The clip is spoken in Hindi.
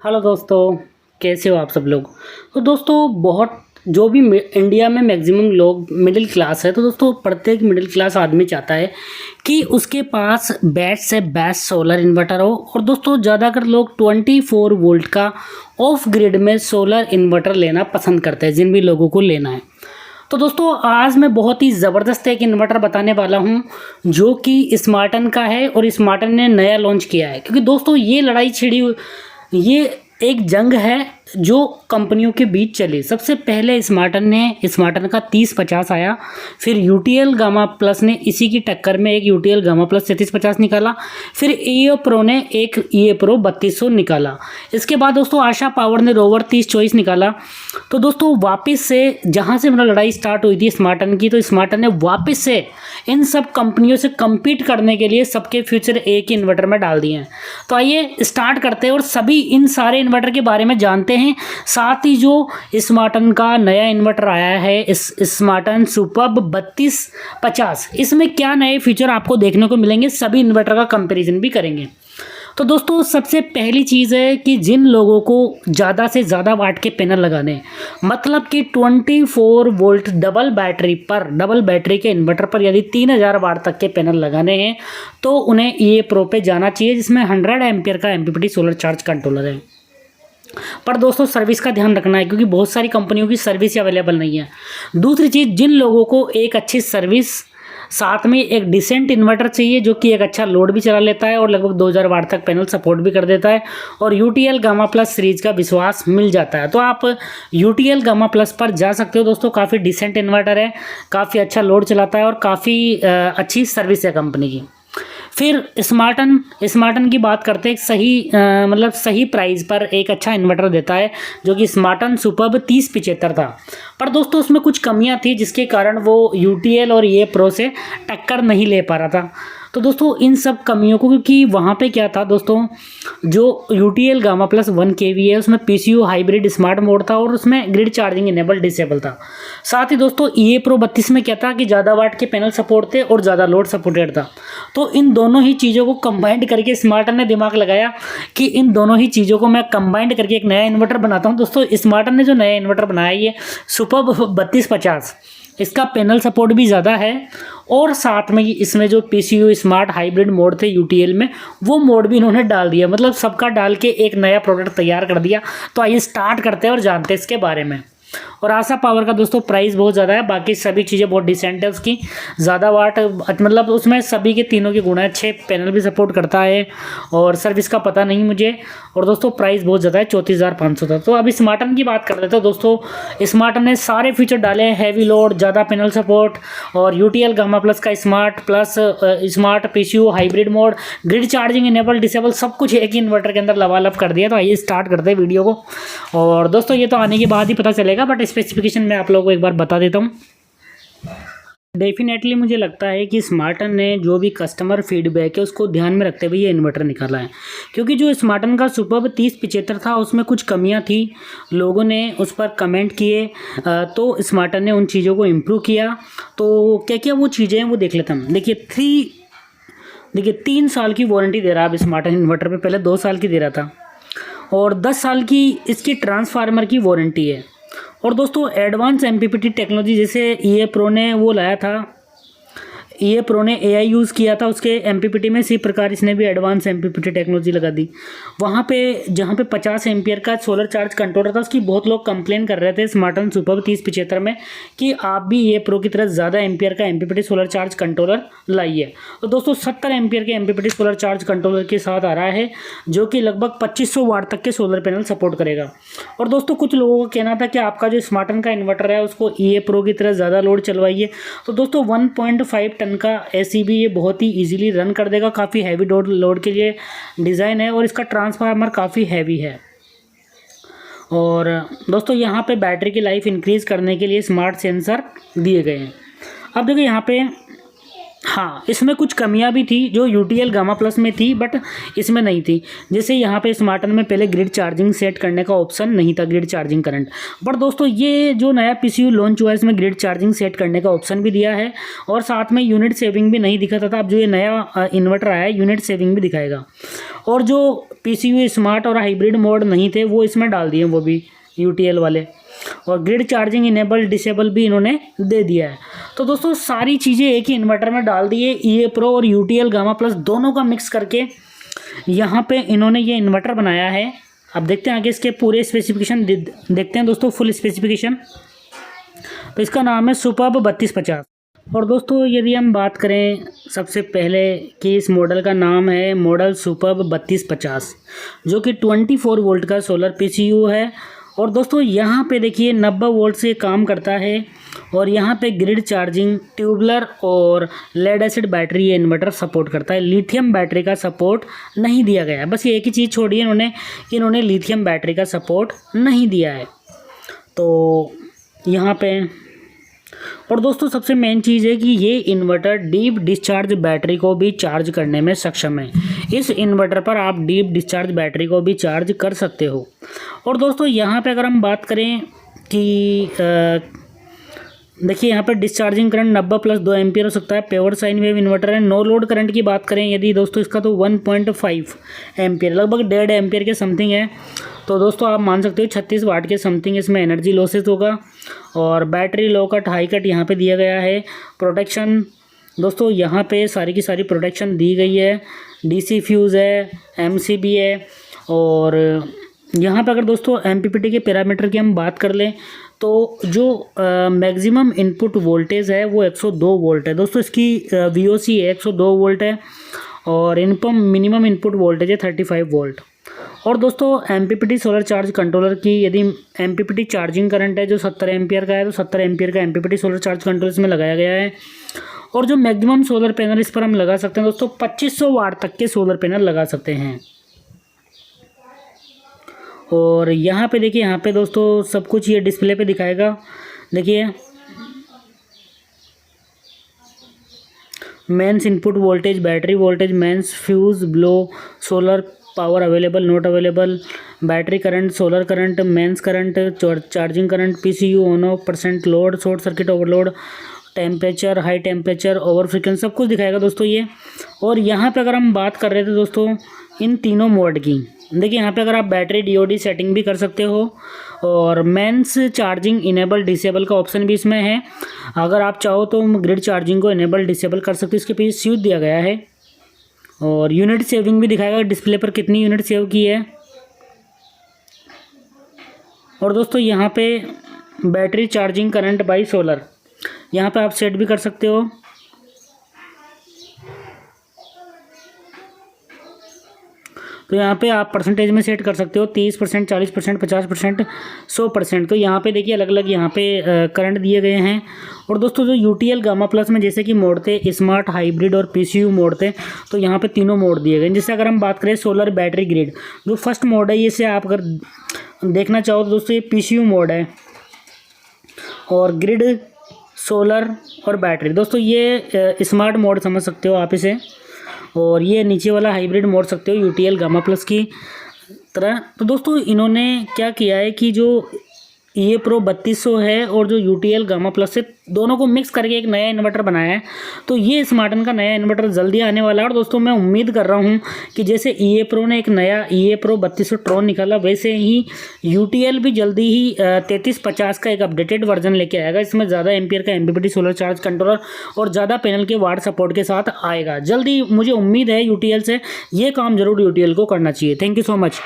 हेलो दोस्तों, कैसे हो आप सब लोग। तो दोस्तों बहुत जो भी इंडिया में मैक्सिमम लोग मिडिल क्लास है, तो दोस्तों प्रत्येक मिडिल क्लास आदमी चाहता है कि उसके पास बेस्ट से बेस्ट सोलर इन्वर्टर हो। और दोस्तों ज़्यादातर लोग 24 वोल्ट का ऑफ ग्रिड में सोलर इन्वर्टर लेना पसंद करते हैं, जिन भी लोगों को लेना है। तो दोस्तों आज मैं बहुत ही ज़बरदस्त एक इन्वर्टर बताने वाला हूं जो कि स्मार्टन का है और स्मार्टन ने नया लॉन्च किया है। क्योंकि दोस्तों ये लड़ाई छिड़ी, ये एक जंग है जो कंपनियों के बीच चली। सबसे पहले स्मार्टन का 3050 आया, फिर यूटीएल गामा प्लस ने इसी की टक्कर में एक यूटीएल गामा प्लस 3350 निकाला, फिर ईए प्रो ने एक ईए प्रो 3200 निकाला। इसके बाद दोस्तों आशा पावर ने रोवर 3024 निकाला। तो दोस्तों वापस से जहां से मतलब लड़ाई स्टार्ट हुई थी स्मार्टन की, तो स्मार्टन ने वापस से इन सब कंपनियों से कम्पीट करने के लिए सबके फ्यूचर एक ही इन्वर्टर में डाल दिए हैं। तो आइए स्टार्ट करते हैं और सभी इन सारे इन्वर्टर के बारे में जानते हैं। साथ ही जो स्मार्टन का नया इन्वर्टर आया है, इस स्मार्टन सुपर्ब 3250, इसमें क्या नए फीचर आपको देखने को मिलेंगे, सभी इन्वर्टर का कंपैरिजन भी करेंगे। तो दोस्तों सबसे पहली चीज़ है कि जिन लोगों को ज़्यादा से ज़्यादा वाट के पैनल लगाने, मतलब कि 24 वोल्ट डबल बैटरी के इन्वर्टर पर यदि 3000 वाट तक के पैनल लगाने हैं तो उन्हें ये प्रो पे जाना चाहिए, जिसमें 100 एम्पियर का एमपीपीटी सोलर चार्ज कंट्रोलर है। पर दोस्तों सर्विस का ध्यान रखना है, क्योंकि बहुत सारी कंपनियों की सर्विस अवेलेबल नहीं है। दूसरी चीज़, जिन लोगों को एक अच्छी सर्विस साथ में एक डिसेंट इन्वर्टर चाहिए जो कि एक अच्छा लोड भी चला लेता है और लगभग 2000 वाट तक पैनल सपोर्ट भी कर देता है और यूटीएल गामा प्लस सीरीज का विश्वास मिल जाता है, तो आप यूटीएल गामा प्लस पर जा सकते हो। दोस्तों काफ़ी डिसेंट इन्वर्टर है, काफ़ी अच्छा लोड चलाता है और काफ़ी अच्छी सर्विस है कंपनी की। फिर स्मार्टन की बात करते हैं, मतलब सही प्राइस पर एक अच्छा इन्वर्टर देता है जो कि स्मार्टन सुपर्ब 3075 था। पर दोस्तों उसमें कुछ कमियां थी जिसके कारण वो यूटीएल और ये प्रो से टक्कर नहीं ले पा रहा था। तो दोस्तों इन सब कमियों को, क्योंकि वहाँ पे क्या था दोस्तों, जो यूटीएल गामा प्लस 1 केवी है उसमें पीसीयू हाइब्रिड स्मार्ट मोड था और उसमें ग्रिड चार्जिंग इनेबल डिसेबल था। साथ ही दोस्तों ये प्रो 32 में क्या था कि ज़्यादा वाट के पैनल सपोर्ट थे और ज़्यादा लोड सपोर्टेड था। तो इन दोनों ही चीज़ों को कंबाइंड करके स्मार्टन ने दिमाग लगाया कि इन दोनों ही चीज़ों को मैं कंबाइंड करके एक नया इन्वर्टर बनाता हूँ। दोस्तों स्मार्टन ने जो नया इन्वर्टर बनाया ये सुपर्ब 3250, इसका पैनल सपोर्ट भी ज़्यादा है और साथ में इसमें जो पीसीयू स्मार्ट हाइब्रिड मोड थे यूटीएल में, वो मोड भी इन्होंने डाल दिया, मतलब सबका डाल के एक नया प्रोडक्ट तैयार कर दिया। तो आइए स्टार्ट करते हैं और जानते हैं इसके बारे में। और आशा पावर का दोस्तों प्राइस बहुत ज़्यादा है, बाकी सभी चीज़ें बहुत डिसेंट है उसकी। ज़्यादा वाट मतलब उसमें सभी के तीनों के गुण है, 6 पैनल भी सपोर्ट करता है और सर्विस का पता नहीं मुझे। और दोस्तों प्राइस बहुत ज़्यादा है, 34,500 था। तो अब स्मार्टन की बात कर लेते हैं। दोस्तों स्मार्टन ने सारे फीचर डाले हैं, हैवी लोड, ज़्यादा पैनल सपोर्ट और यूटीएल गामा प्लस का smart PCU hybrid mode, grid charging enable disable, सब कुछ एक ही इन्वर्टर के अंदर लवालब कर दिया। तो आइए स्टार्ट करते हैं वीडियो को। और दोस्तों ये तो आने के बाद ही पता चलेगा, बट स्पेसिफिकेशन मैं आप लोगों को एक बार बता देता हूँ। डेफिनेटली मुझे लगता है कि स्मार्टन ने जो भी कस्टमर फीडबैक है उसको ध्यान में रखते हुए ये इन्वर्टर निकाला है, क्योंकि जो स्मार्टन का सुपर्ब 3075 था उसमें कुछ कमियां थी, लोगों ने उस पर कमेंट किए, तो स्मार्टन ने उन चीज़ों को इम्प्रूव किया। तो क्या क्या वो चीज़ें हैं वो देख लेता हूँ। देखिए 3 साल की वारंटी दे रहा है अब स्मार्टन इन्वर्टर पे, पहले 2 साल की दे रहा था, और 10 साल की इसकी ट्रांसफार्मर की वारंटी है। और दोस्तों एडवांस एमपीपीटी टेक्नोलॉजी, जैसे ईए प्रो ने वो लाया था, ईए प्रो ने एआई यूज़ किया था उसके एमपीपीटी में, इसी प्रकार इसने भी एडवांस एमपीपीटी टेक्नोलॉजी लगा दी। वहाँ पे जहाँ पे 50 एम्पियर का सोलर चार्ज कंट्रोलर था, उसकी बहुत लोग कंप्लेन कर रहे थे स्मार्टन सुपर्ब 3075 में कि आप भी ये प्रो की तरह ज़्यादा एम्पियर का एमपीपीटी सोलर चार्ज कंट्रोलर लाइए। तो दोस्तों 70 एम्पियर के एमपीपीटी सोलर चार्ज कंट्रोलर के साथ आ रहा है, जो कि लगभग 2500 वाट तक के सोलर पैनल सपोर्ट करेगा। और दोस्तों कुछ लोगों का कहना था कि आपका जो स्मार्टन का इन्वर्टर है उसको ईए प्रो की तरह ज़्यादा लोड चलवाइए। तो दोस्तों 1.5 टन का एसी भी ये बहुत ही इजीली रन कर देगा, काफ़ी हैवी लोड के लिए डिज़ाइन है और इसका ट्रांसफार्मर काफ़ी हैवी है। और दोस्तों यहाँ पे बैटरी की लाइफ इंक्रीज़ करने के लिए स्मार्ट सेंसर दिए गए हैं। अब देखिए यहाँ पे हाँ, इसमें कुछ कमियां भी थी जो यूटीएल गामा प्लस में थी, बट इसमें नहीं थी। जैसे यहाँ पे स्मार्टन में पहले ग्रिड चार्जिंग सेट करने का ऑप्शन नहीं था, ग्रिड चार्जिंग करंट। बट दोस्तों ये जो नया पीसीयू लॉन्च हुआ है इसमें ग्रिड चार्जिंग सेट करने का ऑप्शन भी दिया है और साथ में यूनिट सेविंग भी नहीं दिखाता था। अब जो ये नया इन्वर्टर आया है यूनिट सेविंग भी दिखाएगा। और जो पीसीयू स्मार्ट और हाइब्रिड मोड नहीं थे वो इसमें डाल दिए, वो भी यूटीएल वाले। और ग्रिड चार्जिंग इनेबल डिसेबल भी इन्होंने दे दिया है। तो दोस्तों सारी चीज़ें एक ही इन्वर्टर में डाल दी है। ईए प्रो और यूटीएल गामा प्लस दोनों का मिक्स करके यहाँ पे इन्होंने ये इन्वर्टर बनाया है। अब देखते हैं आगे इसके पूरे स्पेसिफिकेशन देखते हैं दोस्तों, फुल स्पेसिफिकेशन। तो इसका नाम है सुपर्ब 3250। और दोस्तों यदि हम बात करें सबसे पहले कि इस मॉडल का नाम है मॉडल सुपर्ब 3250, जो कि 24 वोल्ट का सोलर पीसीयू है। और दोस्तों यहाँ पे देखिए 90 वोल्ट से काम करता है। और यहाँ पे ग्रिड चार्जिंग, ट्यूबलर और लेड एसिड बैटरी ये इन्वर्टर सपोर्ट करता है। लिथियम बैटरी का सपोर्ट नहीं दिया गया है। बस ये एक ही चीज़ छोड़ी है इन्होंने कि इन्होंने लिथियम बैटरी का सपोर्ट नहीं दिया है। तो यहाँ पे और दोस्तों सबसे मेन चीज़ है कि ये इन्वर्टर डीप डिस्चार्ज बैटरी को भी चार्ज करने में सक्षम है। इस इन्वर्टर पर आप डीप डिस्चार्ज बैटरी को भी चार्ज कर सकते हो। और दोस्तों यहाँ पे अगर हम बात करें कि देखिए यहाँ पर डिस्चार्जिंग करंट 90 + 2 एम्पियर हो सकता है। प्योर साइन वेव इन्वर्टर है। नो लोड करंट की बात करें यदि दोस्तों इसका तो 1.5 एम्पियर, लगभग 1.5 एम्पियर के समथिंग है। तो दोस्तों आप मान सकते हो 36 वाट के समथिंग इसमें एनर्जी लॉसेस होगा। और battery low cut high cut यहाँ पे दिया गया है। प्रोटेक्शन दोस्तों यहाँ पे सारी की सारी प्रोटेक्शन दी गई है। डीसी फ्यूज़ है, एमसीबी है। और यहाँ पे अगर दोस्तों एमपीपीटी के पैरामीटर की हम बात कर लें तो जो मैक्सिमम इनपुट वोल्टेज है वो 102 वोल्ट है। दोस्तों इसकी वीओसी है 102 वोल्ट है। और मिनिमम इनपुट वोल्टेज है 35 वोल्ट। और दोस्तों एमपीपीटी सोलर चार्ज कंट्रोलर की यदि एमपीपीटी चार्जिंग करंट है जो 70 एम्पियर का है, तो 70 एम्पियर का एमपीपीटी सोलर चार्ज कंट्रोलर इसमें लगाया गया है। और जो मैक्सिमम सोलर पैनल इस पर हम लगा सकते हैं दोस्तों 2500 वाट तक के सोलर पैनल लगा सकते हैं। और यहाँ पे देखिए, यहाँ पे दोस्तों सब कुछ ये डिस्प्ले पे दिखाएगा। देखिए mains input voltage, battery voltage, mains fuse, blow, solar power available, not available, battery current, solar current, mains current, charging current, PCU on off, percent load, short circuit overload, temperature, high temperature, over frequency, सब कुछ दिखाएगा दोस्तों ये। और यहाँ पे अगर हम बात कर रहे थे दोस्तों इन तीनों मोड की, देखिए यहाँ पे अगर आप बैटरी डीओडी सेटिंग भी कर सकते हो। और मेंस चार्जिंग इनेबल डिसेबल का ऑप्शन भी इसमें है। अगर आप चाहो तो ग्रिड चार्जिंग को इनेबल डिसेबल कर सकते हो। इसके पीछे स्विच दिया गया है। और यूनिट सेविंग भी दिखाएगा डिस्प्ले पर कितनी यूनिट सेव की है। और दोस्तों यहाँ पे battery charging current by solar यहाँ पे आप सेट भी कर सकते हो। तो यहाँ पे आप परसेंटेज में सेट कर सकते हो 30%, 40%, 50%, 100%। तो यहाँ पे देखिए अलग अलग यहाँ पे करंट दिए गए हैं। और दोस्तों जो यूटीएल गामा प्लस में जैसे कि मोड थे स्मार्ट, हाइब्रिड और पीसीयू मोड थे, तो यहाँ पे तीनों मोड दिए गए हैं। जैसे अगर हम बात करें सोलर बैटरी ग्रिड, जो फर्स्ट मोड है, ये से आप अगर देखना चाहो तो दोस्तों ये पीसीयू मोड है। और ग्रिड, सोलर और बैटरी, दोस्तों ये स्मार्ट मोड समझ सकते हो आप इसे। और ये नीचे वाला हाइब्रिड मोड सकते हो यूटीएल गामा प्लस की तरह। तो दोस्तों इन्होंने क्या किया है कि जो ये प्रो 3200 है और जो यूटीएल गामा प्लस है, दोनों को मिक्स करके एक नया इन्वर्टर बनाया है। तो ये स्मार्टन का नया इन्वर्टर जल्दी आने वाला है। और दोस्तों मैं उम्मीद कर रहा हूँ कि जैसे ईए प्रो ने एक नया ईए प्रो 3200 ट्रॉन निकाला, वैसे ही यूटीएल भी जल्दी ही 3350 का एक अपडेटेड वर्जन लेके आएगा। इसमें ज़्यादा एम्पियर का एमपीपीटी सोलर चार्ज कंट्रोलर और ज़्यादा पैनल के वाट सपोर्ट के साथ आएगा जल्दी। मुझे उम्मीद है यूटीएल से ये काम जरूर यूटीएल को करना चाहिए। Thank you so much.